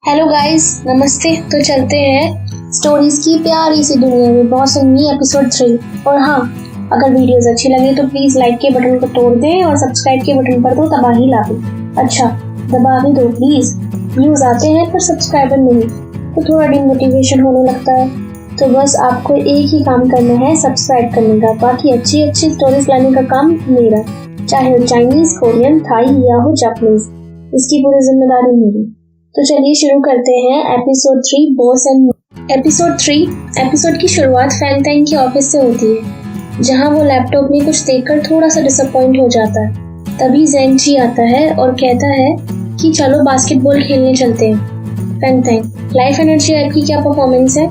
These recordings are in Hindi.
हेलो गाइस, नमस्ते। तो चलते हैं स्टोरीज की प्यारी सी दुनिया में बहुत सुनिए एपिसोड 3। और हाँ, अगर वीडियोस अच्छी लगे तो प्लीज लाइक के बटन को तोड़ दें और सब्सक्राइब के बटन पर तो दबा ही ला दें। अच्छा, दबा भी दो प्लीज। व्यूज आते हैं पर सब्सक्राइबर नहीं, तो थोड़ा डिमोटिवेशन होने लगता है। तो बस आपको एक ही काम करना है, सब्सक्राइब करने का। बाकी अच्छी अच्छी स्टोरीज लाने का काम मेरा, चाहे वो चाइनीज, कोरियन, थाई या हो जापानीज, इसकी पूरी जिम्मेदारी मेरी। तो चलिए शुरू करते हैं एपिसोड 3 बॉस एंड। एपिसोड की शुरुआत फैंग तैंग के ऑफिस से होती है, जहां वो लैपटॉप में कुछ देखकर थोड़ा सा डिसअपॉइंट हो जाता है। तभी ज़ेंग जी आता है और कहता है कि चलो बास्केटबॉल खेलने चलते हैं। फैंग तैंग, लाइफ एनर्जी ऐप की क्या परफॉर्मेंस है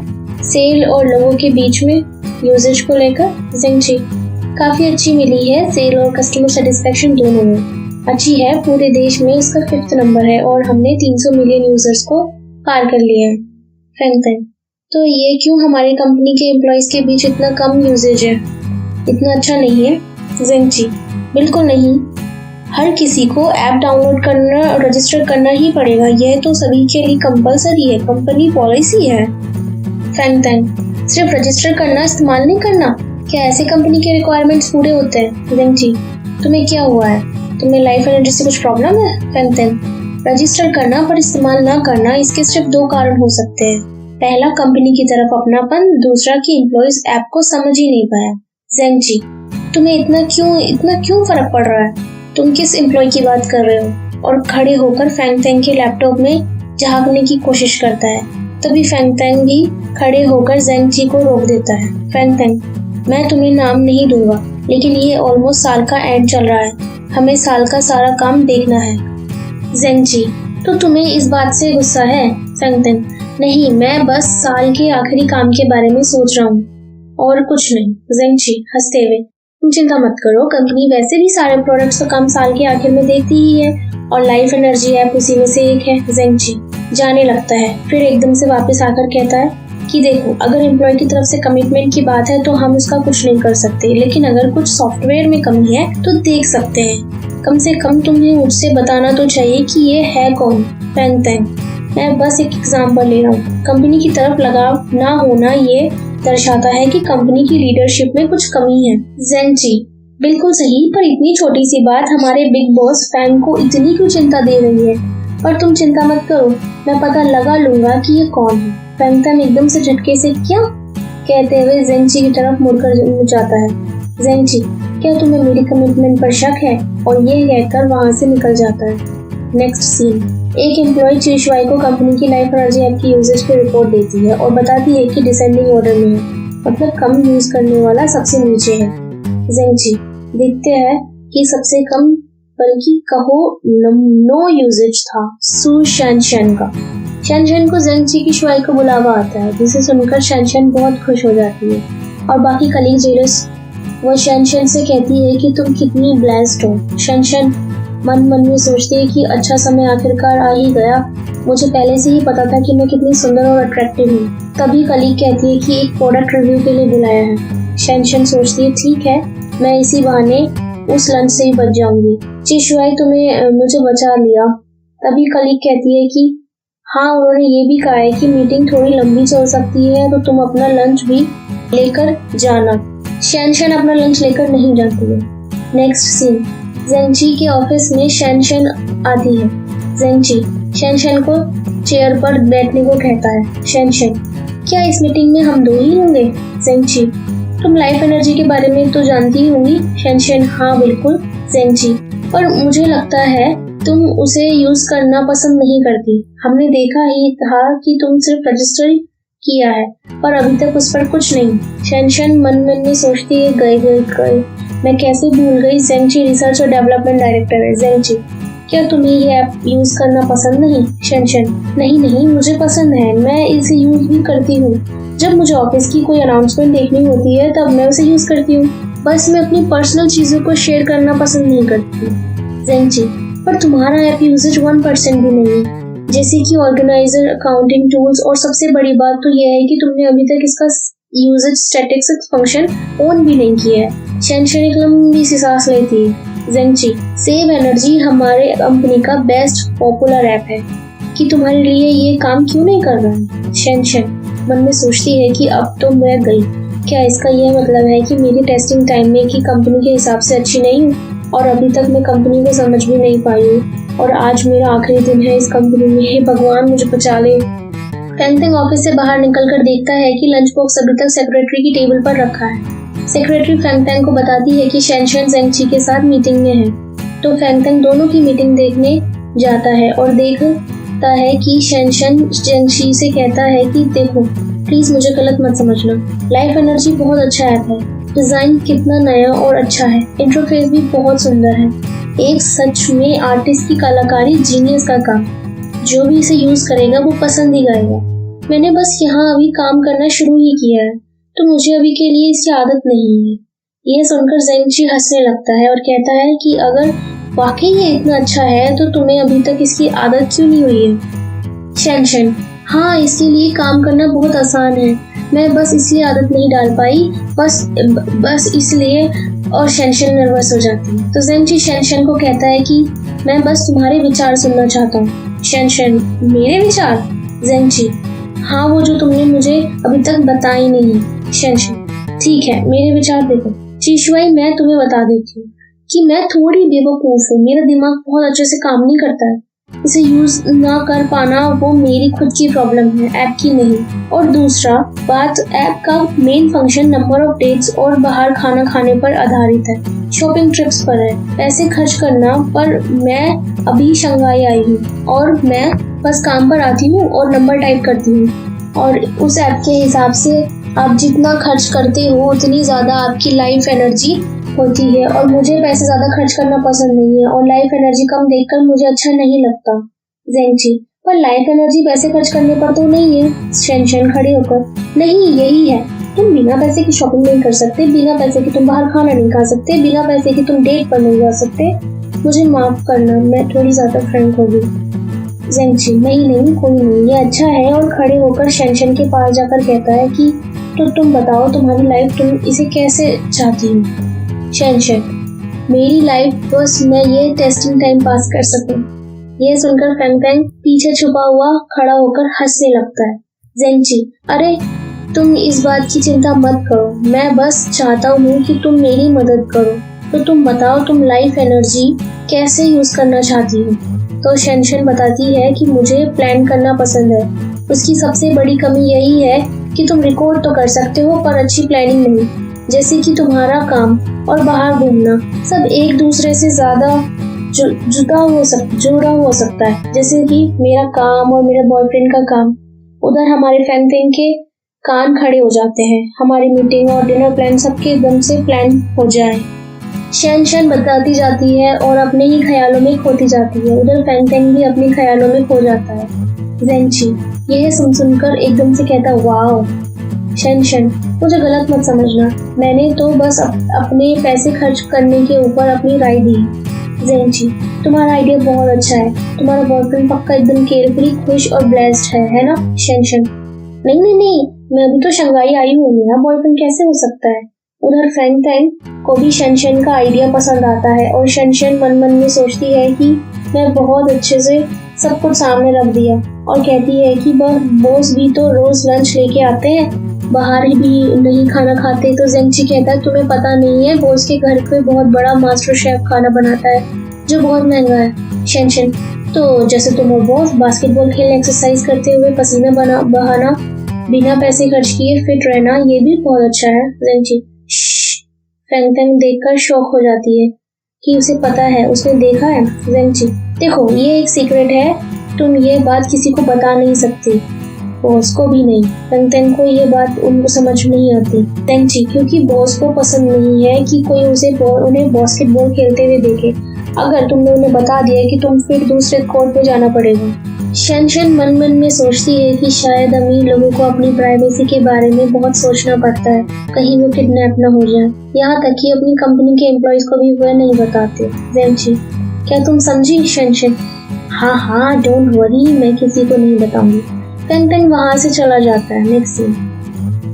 सेल और लोगों के बीच में यूजेज को लेकर? ज़ेंग जी, काफी अच्छी मिली है, सेल और कस्टमर सेटिस्फेक्शन दोनों में अच्छी है। पूरे देश में इसका 5th नंबर है और हमने 300 मिलियन यूजर्स को पार कर लिया है। फैंग तैंग, तो ये क्यों हमारी कंपनी के एम्प्लॉइज के बीच इतना कम यूजेज है? इतना अच्छा नहीं है? ज़ेंग जी, बिल्कुल नहीं। हर किसी को ऐप डाउनलोड करना और रजिस्टर करना ही पड़ेगा, यह तो सभी के लिए कंपलसरी है, कंपनी पॉलिसी है। फैंग तैंग, सिर्फ रजिस्टर करना, इस्तेमाल नहीं करना? क्या ऐसे कंपनी के रिक्वायरमेंट्स पूरे होते हैं? ज़ेंग जी, तुम्हें क्या हुआ है? तुम्हें लाइफ एनर्जी से कुछ प्रॉब्लम है? फैंग तैंग, रजिस्टर करना पर इस्तेमाल ना करना, इसके सिर्फ 2 कारण हो सकते हैं। पहला, कंपनी की तरफ अपनापन, दूसरा कि एम्प्लॉइज ऐप को समझ ही नहीं पाया। ज़ेंग जी, तुम्हें इतना क्यों फर्क पड़ रहा है? तुम किस एम्प्लॉय की बात कर रहे हो? और खड़े होकर फैंग तैंग के लैपटॉप में झांकने की कोशिश करता है। तभी फैंग तैंग भी खड़े होकर ज़ेंग जी को रोक देता है। फैंग तैंग, मैं तुम्हें नाम नहीं दूंगा, लेकिन ये ऑलमोस्ट साल का एंड चल रहा है, हमें साल का सारा काम देखना है। ज़ेंग जी, तो तुम्हें इस बात से गुस्सा है? फैंग तैंग, नहीं, मैं बस साल के आखिरी काम के बारे में सोच रहा हूँ और कुछ नहीं। ज़ेंग जी हंसते हुए, तुम चिंता मत करो, कंपनी वैसे भी सारे प्रोडक्ट्स का काम साल के आखिर में देखती ही है और लाइफ एनर्जी ऐप उसी में से एक है। ज़ेंग जी जाने लगता है, फिर एकदम से वापस आकर कहता है कि देखो, अगर एम्प्लॉय की तरफ से कमिटमेंट की बात है तो हम उसका कुछ नहीं कर सकते, लेकिन अगर कुछ सॉफ्टवेयर में कमी है तो देख सकते हैं। कम से कम तुम्हें मुझसे बताना तो चाहिए कि ये है कौन। फैंग तैंग, मैं बस एक एग्जांपल ले रहा हूँ। कंपनी की तरफ लगाव ना होना ये दर्शाता है कि कंपनी की लीडरशिप में कुछ कमी है। ज़ेंग जी, बिल्कुल सही, पर इतनी छोटी सी बात हमारे बिग बॉस फैंग को इतनी क्यों चिंता दे रही है? पर तुम चिंता मत करो, मैं पता लगा लूंगा कि ये कौन है। फैंग तैंग एकदम से झटके से क्या कहते हुए ज़ेंग जी की तरफ मुड़कर जाता है। ज़ेंग जी, क्या तुम्हें मेरी कमिटमेंट पर शक है? और ये कहकर वहां से निकल जाता है। नेक्स्ट सीन, एक एम्प्लॉय चिशवाई को कंपनी की लाइफ एनर्जी ऐप की यूजेज की रिपोर्ट देती है और बताती है कि डिसेंडिंग ऑर्डर में है, मतलब कम यूज करने वाला सबसे नीचे है। ज़ेंग जी देखते हैं कि सबसे कम, बल्कि कहो नो यूजेज था सू शैनशैन का। शैनशैन को ज़ेंग जी की शुआई को बुलावा आता है, जिसे सुनकर शैनशैन बहुत खुश हो जाती है और बाकी कलीग जेलस। वो शैनशैन से कहती है कि तुम कितनी ब्लेस्ड हो। शैनशैन मन मन में सोचती है कि अच्छा समय आखिरकार आ ही गया, मुझे पहले से ही पता था कि मैं कितनी सुंदर और अट्रैक्टिव हूँ। तभी कलीग कहती है कि एक प्रोडक्ट रिव्यू के लिए बुलाया है। शैनशैन सोचती है ठीक है, मैं इसी बहाने उस लंच से ही बच जाऊंगी। चिशुआई तुम्हें मुझे बचा लिया। तभी कलीग कहती है कि हाँ, उन्होंने ये भी कहा है कि मीटिंग थोड़ी लंबी चल सकती है, तो तुम अपना लंच भी लेकर जाना। शैनशैन अपना लंच लेकर नहीं जाती है। नेक्स्ट सीन, ज़ेंग जी के ऑफिस में शैनशैन आती है। ज़ेंग जी शैनशैन को चेयर पर बैठने को कहता है। शैनशैन, क्या इस मीटिंग में हम 2 ही होंगे? ज़ेंग जी, तुम लाइफ एनर्जी के बारे में तो जानती ही होंगी। शैनशैन, हाँ बिल्कुल। ज़ेंग जी, पर मुझे लगता है तुम उसे यूज करना पसंद नहीं करती। हमने देखा ही था कि तुम सिर्फ रजिस्टर किया है, पर अभी तक उस पर कुछ नहीं। शैनशैन मन मन में सोचती है, गए मैं कैसे भूल गई, ज़ेंग जी रिसर्च और डेवलपमेंट डायरेक्टर है। ज़ेंग जी, क्या तुम्हें ये ऐप यूज करना पसंद नहीं? शैनशैन, नहीं, मुझे पसंद है, मैं इसे यूज भी करती हूँ। जब मुझे ऑफिस की कोई अनाउंसमेंट देखनी होती है तब मैं उसे यूज करती हूँ, बस मैं अपनी पर्सनल चीजों को शेयर करना पसंद नहीं करती। ज़ेंग जी, पर तुम्हारा ऐप यूजेज 1% भी नहीं है, जैसे कि ऑर्गेनाइजर, अकाउंटिंग टूल्स, और सबसे बड़ी बात तो यह है कि तुमने अभी तक इसका यूजेज स्टैटिस्टिक्स फंक्शन ऑन भी नहीं किया है। शैनशैन एक लंबी सी सांस लेती है। ज़ेंग जी, सेव एनर्जी हमारे कंपनी का बेस्ट पॉपुलर ऐप है। कि तुम्हारे लिए ये काम क्यों नहीं कर रहा है। शेनशन मन में सोचती है कि अब तो मैं गई। क्या इसका यह मतलब है कि मेरी टेस्टिंग टाइम में की कंपनी के हिसाब से अच्छी नहीं हूँ और अभी तक मैं कंपनी को समझ भी नहीं पाई हूँ और आज मेरा आखिरी दिन है इस कंपनी में। हे भगवान मुझे बचा ले। फैंग फैंग ऑफिस से बाहर निकलकर देखता है कि लंच बॉक्स अभी तक सेक्रेटरी की टेबल पर रखा है। सेक्रेटरी फैंग फैंग को बताती है कि शेनशन ज़ेंगची के साथ मीटिंग में है, तो फैंग फैंग दोनों की मीटिंग देखने जाता है और देखता है कि शेनशन ज़ेंगची से कहता है कि देखो प्लीज मुझे गलत मत समझना, लाइफ एनर्जी बहुत अच्छा ऐप है, डिजाइन कितना नया और अच्छा है, इंटरफेस भी बहुत सुंदर है, एक सच में आर्टिस्ट की कलाकारी, जीनियस का काम, जो भी इसे यूज करेगा वो पसंद ही करेगा। मैंने बस यहाँ अभी काम करना शुरू ही किया है, तो मुझे अभी के लिए इसकी आदत नहीं है। यह सुनकर ज़ेंगची हंसने लगता है और कहता है कि अगर वाकई ये इतना अच्छा है तो तुम्हें अभी तक इसकी आदत क्यों नहीं हुई है। शेनशन हाँ, इसके लिए काम करना बहुत आसान है, मैं बस इसलिए आदत नहीं डाल पाई, बस इसलिए। और शेनशन नर्वस हो जाती है, तो ज़ेंगची शेनशन को कहता है कि मैं बस तुम्हारे विचार सुनना चाहता हूँ। शेनशन मेरे विचार? ज़ेंगची हाँ, वो जो तुमने मुझे अभी तक बताई नहीं है। शेनशन ठीक है, मेरे विचार देखो चीशुआई, मैं तुम्हें बता देती हूँ कि मैं थोड़ी बेवकूफ हूँ, मेरा दिमाग बहुत अच्छे से काम नहीं करता है, इसे यूज ना कर पाना वो मेरी खुद की प्रॉब्लम है, ऐप की नहीं। और दूसरा बात, ऐप का main function number of dates और बाहर खाना खाने पर आधारित है, शॉपिंग ट्रिप्स पर है, पैसे खर्च करना पर। मैं अभी शंघाई आई हूँ और मैं बस काम पर आती हूँ और नंबर टाइप करती हूँ और उस ऐप के हिसाब से आप जितना खर्च करते हो उतनी ज्यादा आपकी लाइफ एनर्जी होती है और मुझे पैसे ज्यादा खर्च करना पसंद नहीं है और लाइफ एनर्जी कम देखकर मुझे अच्छा नहीं लगता। ज़ेंगची पर लाइफ एनर्जी पैसे खर्च करने पर तो नहीं है। शेनशन खड़े होकर नहीं, यही है, तुम बिना पैसे की शॉपिंग नहीं कर सकते, बिना पैसे की तुम बाहर खाना नहीं खा सकते, बिना पैसे की तुम डेट पर नहीं जा सकते। मुझे माफ करना, मैं थोड़ी ज्यादा फ्रैंक हो गई। ज़ेंगची नहीं कोई नहीं, ये अच्छा है। और खड़े होकर शेनशन के पास जाकर कहता है कि तो तुम बताओ तुम्हारी लाइफ, तुम इसे कैसे चाहती हो। शेनशन मेरी लाइफ बस मैं ये टेस्टिंग टाइम पास कर सकूं। ये सुनकर फैंग फैंग पीछे छुपा हुआ खड़ा होकर हंसने लगता है। ज़ेंगची अरे तुम इस बात की चिंता मत करो, मैं बस चाहता हूँ कि तुम मेरी मदद करो, तो तुम बताओ तुम लाइफ एनर्जी कैसे यूज करना चाहती हो। तो शेनशन बताती है कि मुझे प्लान करना पसंद है, उसकी सबसे बड़ी कमी यही है कि तुम रिकॉर्ड तो कर सकते हो पर अच्छी प्लानिंग नहीं, जैसे कि तुम्हारा काम और बाहर घूमना सब एक दूसरे से ज्यादा जुड़ा हो सकता है, जैसे कि मेरा काम और मेरे बॉयफ्रेंड का काम। उधर हमारे फैंग फैंग के कान खड़े हो जाते हैं, हमारी मीटिंग और डिनर प्लान सबके एकदम से प्लान हो जाए। शेनशन बताती जाती है और अपने ही ख्यालों में खोती जाती है, उधर फैंग फैंग भी अपने ख्यालों में खो जाता है। ज़ेंगची यह सुनकर एकदम से कहता वाओ। शेनशन मुझे गलत मत समझना, मैंने तो बस अपने पैसे खर्च करने के ऊपर अपनी राय दी। ज़ेंगची तुम्हारा आइडिया बहुत अच्छा है, तुम्हारा बॉयफ्रेंड पक्का एकदम केयरफ्री, खुश और ब्लेस्ड है ना। शेनशन नहीं, मैं अभी तो शंघाई आई हूँ, मेरा बॉयफ्रेंड कैसे हो सकता है। उधर फैंग फैंग को भी शेनशन का आइडिया पसंद आता है और शेनशन मन में सोचती है कि मैं बहुत अच्छे से सब कुछ सामने रख दिया और कहती है कि बॉस भी तो रोज लंच लेके आते हैं, बाहर ही भी नहीं खाना खाते। तो ज़ेंगची कहता है तुम्हें पता नहीं है, बॉस के घर पे बहुत बड़ा मास्टर शेफ खाना बनाता है जो बहुत महंगा है। शेनशन तो जैसे तुम और बॉस बास्केटबॉल खेलने, एक्सरसाइज करते हुए पसीना बहाना, बिना पैसे खर्च किए फिट रहना, ये भी बहुत अच्छा है। ज़ेंगची फैंग फैंग देखकर शॉक हो जाती है कि उसे पता है, उसने देखा है। ज़ेंगची देखो ये एक सीक्रेट है, तुम ये बात किसी को बता नहीं सकती, बॉस को भी नहीं। फैंग फैंग को ये बात उनको समझ नहीं आती। ज़ेंगची क्योंकि बॉस को पसंद नहीं है कि कोई उन्हें बास्केटबॉल खेलते हुए देखे, अगर तुमने उन्हें बता दिया कि तुम फिर दूसरे कोर्ट पे जाना पड़ेगा। शेनशन मन में सोचती है कि शायद अमीर लोगों को अपनी प्राइवेसी के बारे में बहुत सोचना पड़ता है, कहीं वो किडनैप न हो जाए, यहाँ तक कि अपनी कंपनी के एम्प्लॉइज को भी वह नहीं बताते। ज़ेंगची क्या तुम समझी। शेनशन हाँ डोंट वरी, मैं किसी को नहीं बताऊंगी। फैंग फैंग वहाँ से चला जाता है। नेक्स्ट सीन,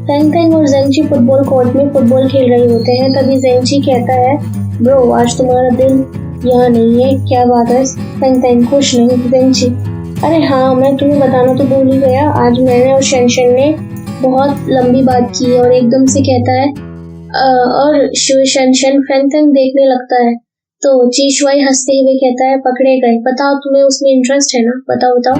फैंग फैंग और ज़ेंगची फुटबॉल कोर्ट में फुटबॉल खेल रहे होते हैं, तभी ज़ेंगची कहता है ब्रो आज तुम्हारा दिल यहाँ नहीं है, क्या बात है। फैंग फैंग खुश नहीं। ज़ेंगची अरे हाँ, मैं तुम्हें बताना तो भूल ही गया। आज मैंने और शेनशन ने बहुत लंबी बात की और एकदम से कहता है और शेनशन फैंगफैंग देखने लगता है। तो चीशुआई हंसते हुए कहता है पकड़े गए। बताओ तुम्हें उसमें इंटरेस्ट है ना? बताओ बताओ।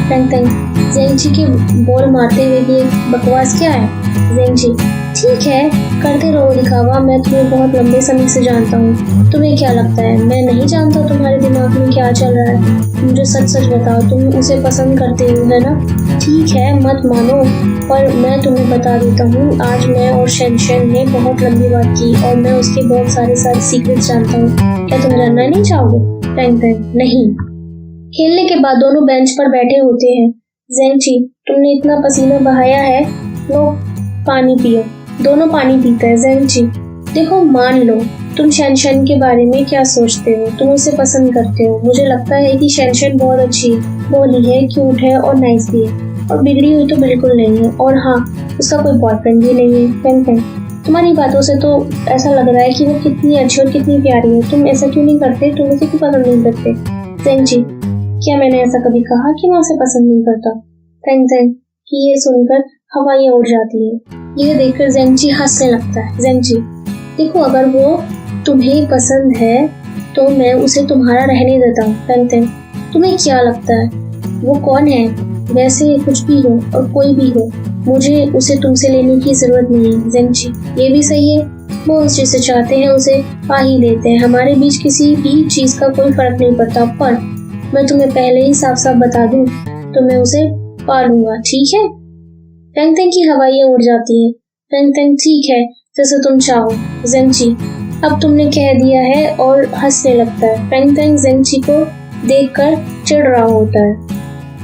फैंगफैंग जेंगची के बोल मारते हुए कि बकवास क्या है? जेंगची ठीक है, करते रहो दिखावा। मैं तुम्हें बहुत लंबे समय से जानता हूँ। तुम्हें क्या लगता है मैं नहीं जानता तुम्हारे दिमाग में क्या चल रहा है? मुझे सच सच बताओ, तुम उसे पसंद करते हो है ना? ठीक है, मत मानो, पर मैं तुम्हें बता देता हूँ। आज मैं और शेनशन ने बहुत लंबी बात की और मैं उसके बहुत सारे सीक्रेट्स जानता हूँ। क्या तुम जानना नहीं चाहोगे? फैंगफैंग नहीं। खेलने के बाद दोनों बेंच पर बैठे होते हैं। जेंगची तुमने इतना पसीना बहाया है, लो पानी पियो। दोनों पानी पीते हैं। जेंगची देखो, मान लो तुम शेनशन के बारे में क्या सोचते हो, तुम उसे पसंद करते हो। मुझे लगता है कि शेनशन बहुत अच्छी भोली है, क्यूट है और नाइस भी है, और बिगड़ी हुई तो बिल्कुल नहीं है। और हाँ, उसका कोई बॉयफ्रेंड भी नहीं है। फैंगफैंग तुम्हारी बातों से तो ऐसा लग रहा है कि वो कितनी अच्छी और कितनी प्यारी है। तुम ऐसा क्यों नहीं करते? तुम उसे क्यों पसंद नहीं करते? जेंगची क्या मैंने ऐसा कभी कहा कि मैं उसे पसंद नहीं करता? फैंगफैंग कि ये सुनकर हवाइयाँ उड़ जाती है। यह देखकर जेंगची हंसने लगता है। जेंगची देखो, अगर वो तुम्हें पसंद है तो मैं उसे तुम्हारा रहने देता हूँ। फैंगफैंग तुम्हें क्या लगता है वो कौन है? वैसे कुछ भी हो और कोई भी हो, मुझे उसे तुमसे लेने की जरूरत नहीं है। जेंगची ये भी सही है, वो उस जिसे चाहते हैं उसे पा ही लेते हैं। हमारे बीच किसी भी चीज का कोई फर्क नहीं पड़ता, पर मैं तुम्हें पहले ही साफ साफ बता दूं तो मैं उसे पा लूंगा, ठीक है? फैंगफैंग की हवाइयाँ उड़ जाती हैं। फैंगफैंग ठीक है, जैसे तुम चाहो। जेंगची अब तुमने कह दिया है और हंसने लगता है। फैंगफैंग जेंगची को देखकर चिढ़ रहा होता है।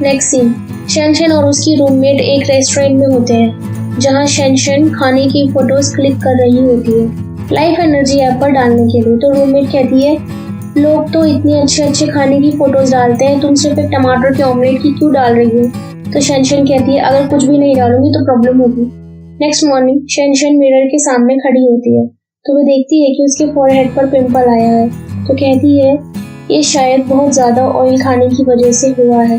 नेक्स्ट सीन, शेनशन और उसकी रूममेट एक रेस्टोरेंट में होते हैं जहां शेनशन खाने की फोटोज क्लिक कर रही होती है लाइफ एनर्जी ऐप पर डालने के लिए। तो रूममेट कहती है लोग तो इतने अच्छे अच्छे खाने की फोटोज डालते हैं, तुम सिर्फ एक टमाटर के ऑमलेट की क्यों डाल रही हो? तो शेनशन कहती है अगर कुछ भी नहीं डालूंगी तो प्रॉब्लम होगी। नेक्स्ट मॉर्निंग शेनशन मिरर के सामने खड़ी होती है तो वो देखती है कि उसके फोरहेड पर पिंपल आया है। तो कहती है ये शायद बहुत ज्यादा ऑयल खाने की वजह से हुआ है।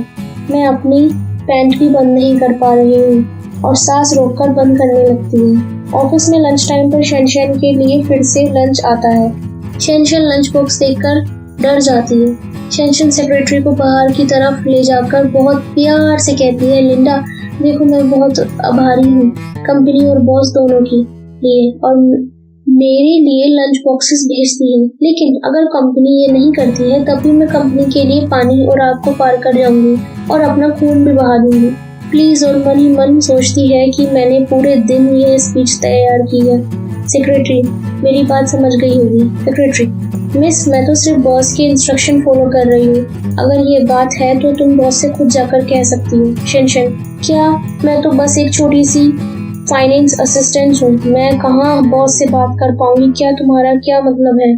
मैं अपनी पैंट भी बंद नहीं कर पा रही हूँ और सांस रोककर बंद करने लगती है। ऑफिस में लंच टाइम पर शेनशन के लिए फिर से लंच आता है। शेनशन लंच बॉक्स देखकर डर जाती है। शेनशन सेक्रेटरी को बाहर की तरफ ले जाकर बहुत प्यार से कहती है लिंडा देखो, मैं बहुत आभारी हूँ कंपनी और बॉस दोनों के लिए, और मेरे लिए लंच बॉक्सेस भेजती है। लेकिन अगर कंपनी ये नहीं करती है तब भी मैं कंपनी के लिए पानी और आग को पार कर जाऊंगी और अपना खून भी बहा दूंगी प्लीज। और मन ही मन सोचती है कि मैंने पूरे दिन ये स्पीच तैयार की है। सेक्रेटरी मेरी बात समझ गई होगी। सेक्रेटरी मिस, मैं तो सिर्फ बॉस के इंस्ट्रक्शन फॉलो कर रही हूँ। अगर ये बात है तो तुम बॉस से खुद जाकर कह सकती हो। शेनशन क्या? मैं तो बस एक छोटी सी फाइनेंस असिस्टेंट हूँ, मैं कहाँ बॉस से बात कर पाऊंगी? क्या तुम्हारा क्या मतलब है?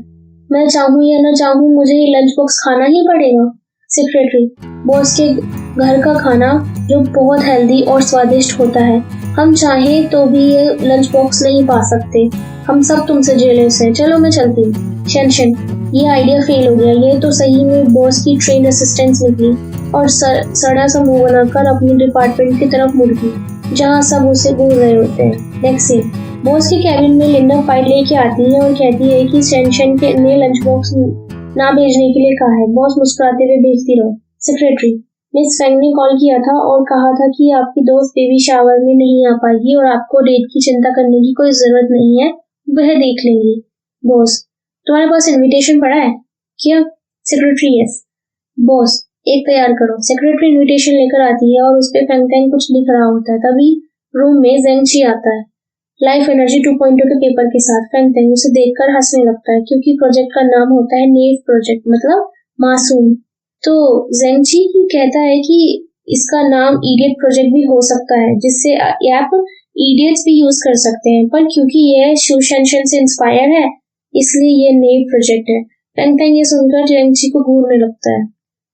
मैं चाहूँ या ना चाहूँ मुझे ये लंच बॉक्स खाना ही पड़ेगा। सेक्रेटरी बॉस के घर का खाना जो बहुत हेल्दी और स्वादिष्ट होता है, हम चाहें तो भी ये लंच बॉक्स नहीं पा सकते। हम सब तुमसे जेलस हैं। चलो मैं चलती हूँ। शेनशन ये आइडिया फेल हो गया। ये तो सही में बॉस की ट्रेन असिस्टेंट निकली और सड़ा सा मुंह बनाकर अपने डिपार्टमेंट की तरफ मुड़ गई जहाँ सब उसे घूर रहे होते हैं। नेक्स्ट सीन, बॉस के कैबिन में लिंडा फाइल लेके आती है और कहती है कि शेनशन के ने लंच बॉक्स ना भेजने के लिए कहा है। बॉस मुस्कुराते हुए भेजती रहो। सेक्रेटरी मिस फैंग ने कॉल किया था और कहा था कि आपकी दोस्त बेबी शावर में नहीं आ पाएगी और आपको डेट की चिंता करने की कोई जरूरत नहीं है, वह देख लेंगी। बॉस तुम्हारे पास इनविटेशन पड़ा है क्या? Secretary yes. बॉस एक तैयार करो। सेक्रेटरी इनविटेशन लेकर आती है और उस पे फैंग कुछ लिख रहा होता है। तभी रूम में जेंगची आता है लाइफ एनर्जी 2.0 के पेपर के साथ। फैंग उसे देखकर हंसने लगता है क्योंकि प्रोजेक्ट का नाम होता है नेव प्रोजेक्ट, मतलब मासूम। तो जेंगची कहता है कि इसका नाम इडियट प्रोजेक्ट भी हो सकता है, जिससे आप इडियट्स भी यूज कर सकते हैं, पर क्योंकि यह शेनशन से इंस्पायर है इसलिए ये नेव प्रोजेक्ट है। फैंग ये सुनकर जेंगची को घूरने लगता है।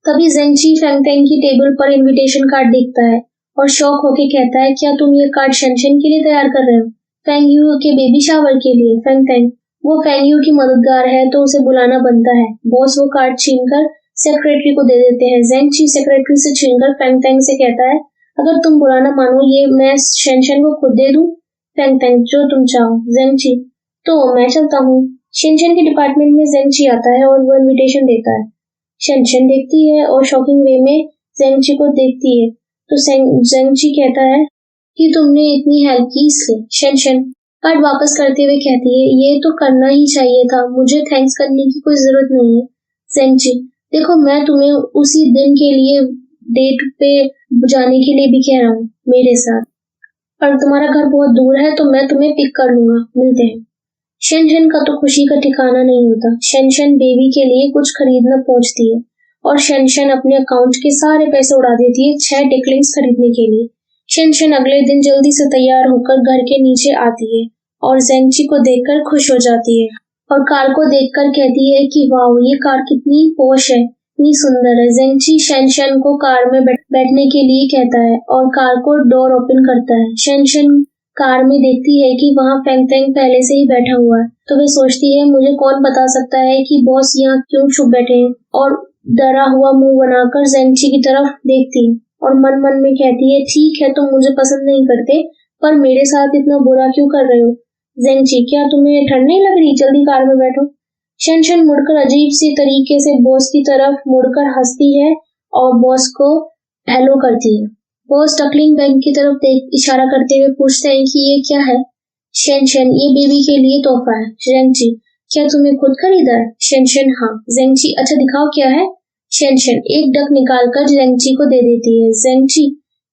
तभी जेंगची फैंग की टेबल पर इनविटेशन कार्ड देखता है और शॉक होके कहता है क्या तुम ये कार्ड शेनशन के लिए तैयार कर रहे हो? फैंग यू के बेबी शावर के लिए। फैंग वो फैंग यू की मददगार है तो उसे बुलाना बनता है। बॉस वो कार्ड छीनकर सेक्रेटरी को दे देते हैं। जेंगची सेक्रेटरी से छीनकर फेंग तेंग से कहता है, अगर तुम बुरा ना मानो ये मैं शेनशन को खुद दे दूं। फेंग तेंग, जो तुम चाहो। जेंगची, तो मैं चलता हूँ। शेनशन के डिपार्टमेंट में जेंगची आता है और वो इनविटेशन देता है। शेनशन देखती है और शॉकिंग वे में जेंगची को देखती है। तो जेंगची कहता है कि तुमने इतनी हेल्प की इसलिए। शेनशन कार्ड वापस करते हुए कहती है, ये तो करना ही चाहिए था, मुझे थैंक्स करने की कोई जरूरत नहीं है। जेंगची, देखो मैं तुम्हें उसी दिन के लिए डेट पे जाने के लिए भी कह रहा हूँ मेरे साथ, पर तुम्हारा घर बहुत दूर है तो मैं तुम्हें पिक कर लूंगा, मिलते हैं। शेनशन का तो खुशी का ठिकाना नहीं होता। शेनशन बेबी के लिए कुछ खरीदना पहुंचती है और शेनशन अपने अकाउंट के सारे पैसे उड़ा देती है 6 डिकलिंग्स खरीदने के लिए। शेनशन अगले दिन जल्दी से तैयार होकर घर के नीचे आती है और जेंगची को देखकर खुश हो जाती है और कार को देखकर कहती है कि वाह, ये कार कितनी पॉश है, इतनी सुंदर है। जेंगची शेनशन को कार में बैठने के लिए कहता है और कार को डोर ओपन करता है। शेनशन कार में देखती है कि वहाँ फेंग तेंग पहले से ही बैठा हुआ है, तो वे सोचती है मुझे कौन बता सकता है कि बॉस यहाँ क्यों छुप बैठे हैं, और डरा हुआ मुंह बनाकर जेंगची की तरफ देखती है और मन मन में कहती है, ठीक है तुम मुझे पसंद नहीं करते, पर मेरे साथ इतना बुरा क्यों कर रहे हो। जेंगची, क्या तुम्हें ठंड नहीं लग रही, जल्दी कार में बैठो। शेनशन मुड़कर अजीब सी तरीके से बॉस की तरफ मुड़कर हंसती है और बॉस को हेलो करती है। बॉस डकलिंग बैंक की तरफ इशारा करते हुए पूछते हैं कि ये क्या है। शेनशन, ये बेबी के लिए तोहफा है। जेंगची, क्या तुम्हें खुद खरीदा है। शेनशन, हाँ। जेंगची, अच्छा दिखाओ क्या है। शेनशन एक डक निकालकर जेंगची को दे देती है। जेंगची,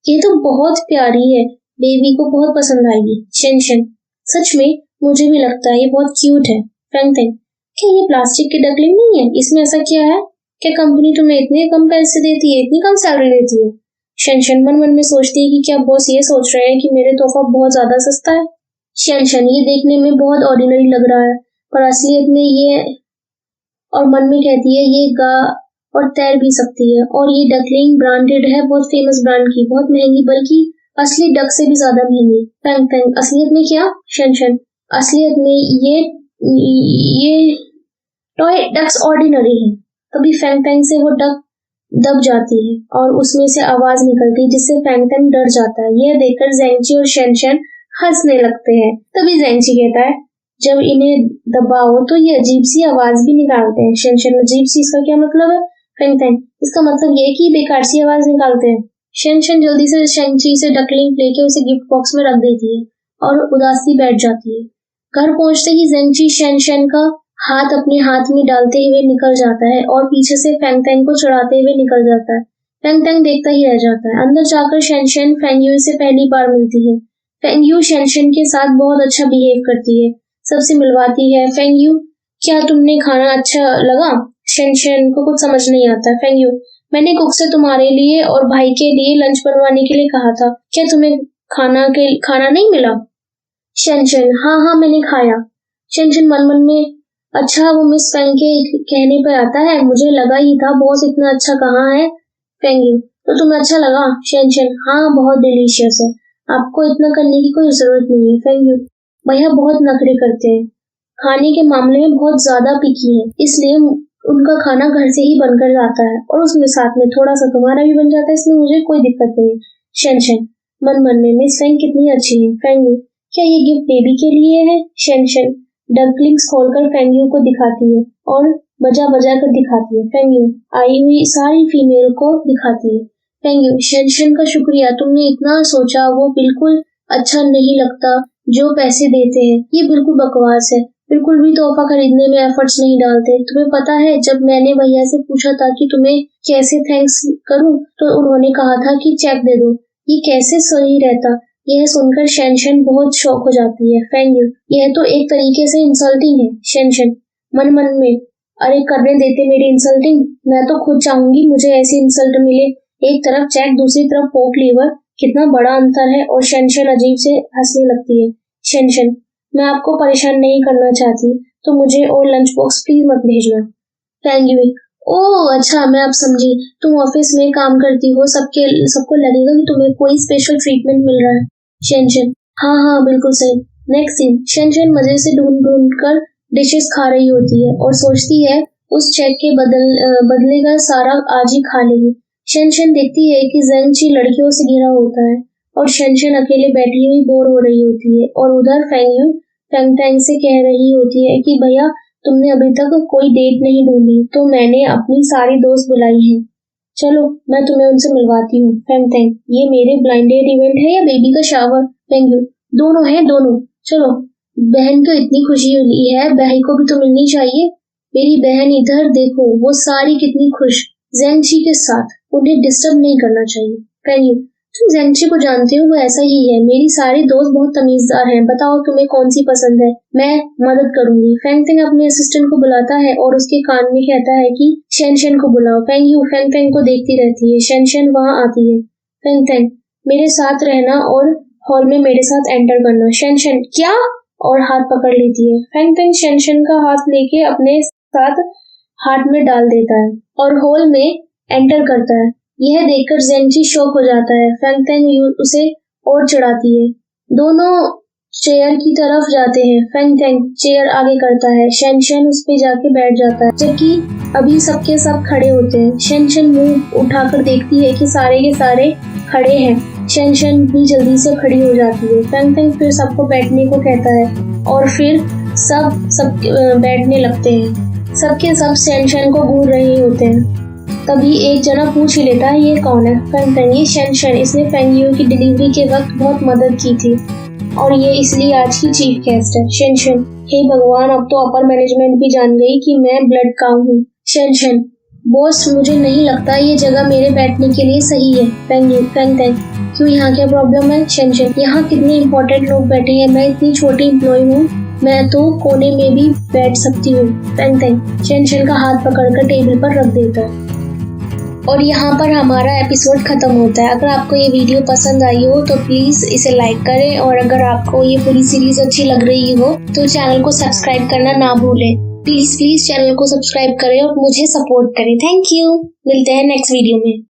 ये तो बहुत प्यारी है, बेबी को बहुत पसंद आएगी। शेनशन, सच में मुझे भी लगता है ये बहुत क्यूट है। फेंग तेंग, क्या ये प्लास्टिक की डकलिंग नहीं है, इसमें ऐसा क्या है, क्या कंपनी तुम्हें इतने कम पैसे देती है, इतनी कम सैलरी देती है। शेनशन मन मन में सोचती है कि क्या बॉस ये सोच रहे हैं कि मेरे तोहफा बहुत ज्यादा सस्ता है। शेनशन, ये देखने में बहुत ऑर्डिनरी लग रहा है, पर असलियत में ये, और मन में कहती है ये गा और तैर भी सकती है, और ये डकलिंग ब्रांडेड है, बहुत फेमस ब्रांड की, बहुत महंगी, बल्कि असली डक से भी ज्यादा महंगी। फेंग तेंग, असलियत में क्या। शेनशन, असलियत में ये टॉय डक्स ऑर्डिनरी है। तभी फेंग तेंग से वो डक दब जाती है और उसमें से आवाज निकलती है जिससे फेंग तेंग डर जाता है। यह देखकर जेंगची और शेनशन हंसने लगते हैं। तभी जेंगची कहता है, जब इन्हें दबाओ तो ये अजीब सी आवाज भी निकालते हैं। शेनशन, अजीब सी, इसका क्या मतलब है। फेंग तेंग, इसका मतलब ये कि बेकार सी आवाज निकालते हैं। शेनशन जल्दी से शेंगची से डकलिंग लेके उसे गिफ्ट बॉक्स में रख देती है और उदासी बैठ जाती है। घर पहुंचते ही जेंगची शेनशन का हाथ अपने हाथ में डालते हुए निकल जाता है और पीछे से फेंग तेंग को चढ़ाते हुए निकल जाता है। फेंग तेंग देखता ही रह जाता है। अंदर जाकर शेनशन फेंग यू से पहली बार मिलती है। फेंग यू शेनशन के साथ बहुत अच्छा बिहेव करती है, सबसे मिलवाती है। फेंग यू, क्या तुमने खाना अच्छा लगा। शेनशन को कुछ समझ नहीं आता। फेंग यू, मैंने कुक से तुम्हारे लिए और भाई के लिए लंच बनवाने के लिए कहा था, क्या तुम्हें खाना नहीं मिला। शेनशन, हाँ मैंने खाया। शेनशन मन मन में, अच्छा वो मिस फेंग के कहने पर आता है, मुझे लगा ही था, बॉस इतना अच्छा कहाँ है। फेंग यू, तो तुम्हें अच्छा लगा। शेनशन, हाँ बहुत डिलीशियस है, आपको इतना करने की कोई जरूरत नहीं है। फेंग यू, भैया बहुत नखरे करते हैं, खाने के मामले में बहुत ज्यादा पिकी है, इसलिए उनका खाना घर से ही बनकर आता है और उसमें साथ में थोड़ा सा तुम्हारा भी बन जाता है, इसमें मुझे कोई दिक्कत नहीं है। शेनशन मन मन में, मिस फेंग कितनी अच्छी है। फेंग यू, क्या ये गिफ्ट बेबी के लिए है। शेनशन डम्पलिंग्स खोलकर फेंग यू को दिखाती है और बजा बजा कर दिखाती है। फेंग यू आई हुई सारी फीमेल को दिखाती है। फेंग यू, शेनशन का शुक्रिया, तुमने इतना सोचा, वो बिल्कुल अच्छा नहीं लगता जो पैसे देते हैं, ये बिल्कुल बकवास है, बिल्कुल भी तोहफा खरीदने में एफर्ट्स नहीं डालते। तुम्हें पता है जब मैंने भैया से पूछा था कि तुम्हें कैसे थैंक्स करूं, तो उन्होंने कहा था कि चेक दे दो, ये कैसे सही रहता। यह सुनकर शेनशन बहुत शॉक हो जाती है। फेंग यू, यह तो एक तरीके से इंसल्टिंग है। शेनशन मन मन में, अरे करने देते मेरी इंसल्टिंग, मैं तो खुद चाहूंगी मुझे ऐसी इंसल्ट मिले। एक तरफ चेक, दूसरी तरफ पोक लीवर, कितना बड़ा अंतर है। और शेनशन अजीब से हंसने लगती है। शेनशन, मैं आपको परेशान नहीं करना चाहती, तो मुझे और लंच बॉक्स प्लीज मत भेजना। फेंग यू, ओह अच्छा मैं अब समझी, तुम ऑफिस में काम करती हो, सबको लगेगा कि तुम्हें कोई स्पेशल ट्रीटमेंट मिल रहा है। शेनशन, हाँ बिल्कुल सही। नेक्स्ट सीन, शेनशन मजे से ढूंढ कर डिशेस खा रही होती है और सोचती है उस चेक के बदले का सारा आज ही खा लेगी। शेनशन देखती है कि ज़ेंगची लड़कियों से घिरा होता है और शेनशन अकेले बैठी हुई बोर हो रही होती है और उधर फेंगयू फेंगटेंग से कह रही होती है कि भैया तुमने अभी तक कोई डेट नहीं ढूंढी तो मैंने अपनी सारी दोस्त बुलाई हैं, चलो मैं तुम्हें उनसे मिलवाती हूँ। फेंगटेंग, ये मेरे ब्लाइंड डेट इवेंट है या बेबी का शावर? फेंगयू, दोनों है दोनों। चलो, बहन को इतनी खुशी हुई है, भाई को भी तो मिलनी चाहिए। मेरी बहन इधर देखो, वो सारी कितनी खुश ज़ेंगची के साथ, उन्हें डिस्टर्ब नहीं करना चाहिए। फेंगयू, तुम ज़ेंगची को जानते हो, वो ऐसा ही है। मेरी सारी दोस्त बहुत तमीज़दार हैं, बताओ तुम्हें कौन सी पसंद है, मैं मदद करूंगी। फेंगटेंग अपने असिस्टेंट को बुलाता है और उसके कान में कहता है कि शेनशन को बुलाओ। फेंगयू फेंगटेंग को देखती रहती है। शेनशन वहां आती है। फेंगटेंग, मेरे साथ रहना और हॉल में मेरे साथ एंटर करना। शेनशन, क्या? और हाथ पकड़ लेती है। फेंगटेंग शेनशन का हाथ लेके अपने साथ हाथ में डाल देता है और हॉल में एंटर करता है। यह देखकर ज़ेंगची शॉक हो जाता है। फेंगटेंग उसे और चढ़ाती है। दोनों चेयर की तरफ जाते हैं। फेंगटेंग चेयर आगे करता है। शेनशन उस पे जाके बैठ जाता है, जबकि अभी सबके सब खड़े होते हैं। शेनशन मुंह उठाकर देखती है कि सारे के सारे खड़े हैं। शेनशन भी जल्दी से खड़ी हो जाती है। फेंगटेंग फिर सबको बैठने को कहता है और फिर सब बैठने लगते हैं। सबके सब शेनशन को घूर रहे होते हैं। तभी एक जना पूछ ही लेता है, ये कौन है? फेंगटेंग, ये शेनशन, इसने फेंगयू की डिलीवरी के वक्त बहुत मदद की थी और ये इसलिए आज की चीफ गेस्ट है। शेनशन, हे भगवान, अब तो अपर मैनेजमेंट भी जान गई कि मैं ब्लड काउ हूँ। शेनशन, बॉस मुझे नहीं लगता ये जगह मेरे बैठने के लिए सही है। फेंगटेंग, क्यों, यहाँ क्या प्रॉब्लम है? शेनशन, यहाँ कितने इम्पोर्टेंट लोग बैठे हैं, मैं इतनी छोटी एम्प्लॉय हूँ, मैं तो कोने में भी बैठ सकती हूँ। फेंगटेंग शेनशन का हाथ पकड़कर टेबल पर रख देता है और यहाँ पर हमारा एपिसोड खत्म होता है। अगर आपको ये वीडियो पसंद आई हो तो प्लीज इसे लाइक करें और अगर आपको ये पूरी सीरीज अच्छी लग रही हो तो चैनल को सब्सक्राइब करना ना भूलें। प्लीज चैनल को सब्सक्राइब करें और मुझे सपोर्ट करें। Thank you. मिलते हैं नेक्स्ट वीडियो में।